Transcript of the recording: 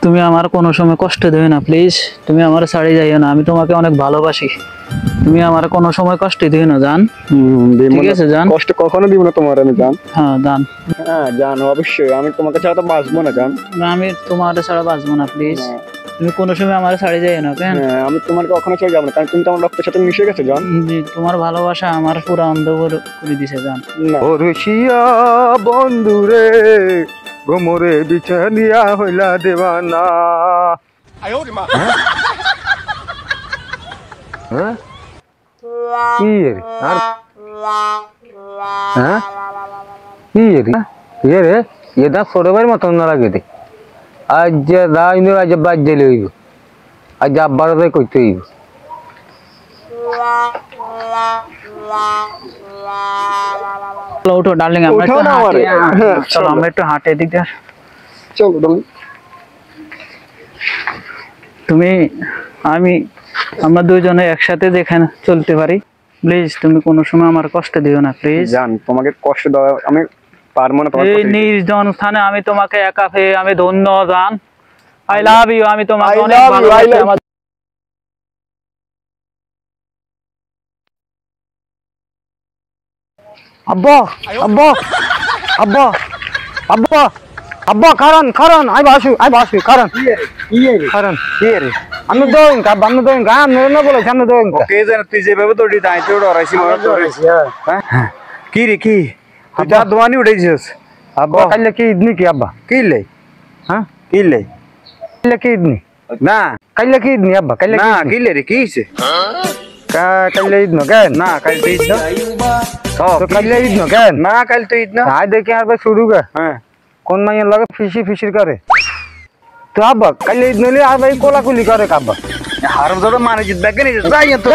তুমি আমার কোনো সময় কষ্ট দিও না প্লিজ। তুমি আমার ছাড়ি যাইও না, আমি তোমাকে অনেক ভালোবাসি। তুমি আমার কোনো সময় কষ্ট দিও না জান। ঠিক আছে জান, কষ্ট কখনো দিব না তোমার আমি জান। হ্যাঁ জান। হ্যাঁ জান, অবশ্যই আমি তোমাকে ছাড়া তো বাঁচবো না জান। না, আমি তোমার ছাড়া বাঁচবো না প্লিজ। তুমি কোনো সময় আমার ছাড়ি যাইও না কেন? হ্যাঁ আমি তোমার কখনো ছেড়ে যাবো না, কারণ তুমি তো আমার রক্তের সাথে মিশে গেছো জান। জি, তোমার ভালোবাসা আমার পুরো অন্ধ করে দিছে জান। ও রসিয়া বন্ধু রে, গোমরে বিছানিয়া হইলা দেবানা। কি রে আর হ্যাঁ কি রে এটা ছোট ভাইয়ের মতন না লাগে দে। আজ যে দাইনো আজ বাদ দিলে হইব, আজ আব্বার তাই কইতে হইব। চলো উঠো ডার্লিং, আমরা একটু হাঁটি। চলো আমরা একটু হাঁটে এদিক দিয়ে। চলো ডার্লিং। তুমি আমরা দুইজনে একসাথে যেখানে চলতে পারি। প্লিজ তুমি কোনো সময় আমার কষ্ট দিও না প্লিজ জান। তোমাকে কষ্ট দেওয়া আমি পারবো না। এই নির্জন স্থানে আমি তোমাকে একা পেয়ে আমি ধন্য জান। I love you. আমি তোমাকে অনেক ভালোবাসি। আমার আব্বা আব্বা আব্বা আব্বা আব্বা কারণ আই বাসু কারণ আমি দোইন কা বান্ন দোইন কা আমি না বলে জানো দোইন কা কে জানে তুই যেভাবে দড়ি দাইতে উড়াইছি মনে করিস। হ্যাঁ কি রে কি তুই যা দোয়ানি উড়াইছিস? আব্বা কাইলে কি ইদনি কি আব্বা কিলে? হ্যাঁ কিলে কি ইদনি না কাইলে কি ইদনি আব্বা কাইলে না কিলে রে কি হইছে? কাইলে ঈদ কেন? না কাল তো ঈদ না। তো কাইলে ঈদ কেন? না কাল তো ঈদ না। আয় দেখি আর ভাই শুরু কা। হ্যাঁ কোন মাইয়ের লাগে ফিসির করে তো আব্বা কাইলে ঈদ নইলে আর ভাই কোলাকুলি করে কাব্বা হারাম জাদা মানে জিত ব্যাগ নিয়ে যাই তো।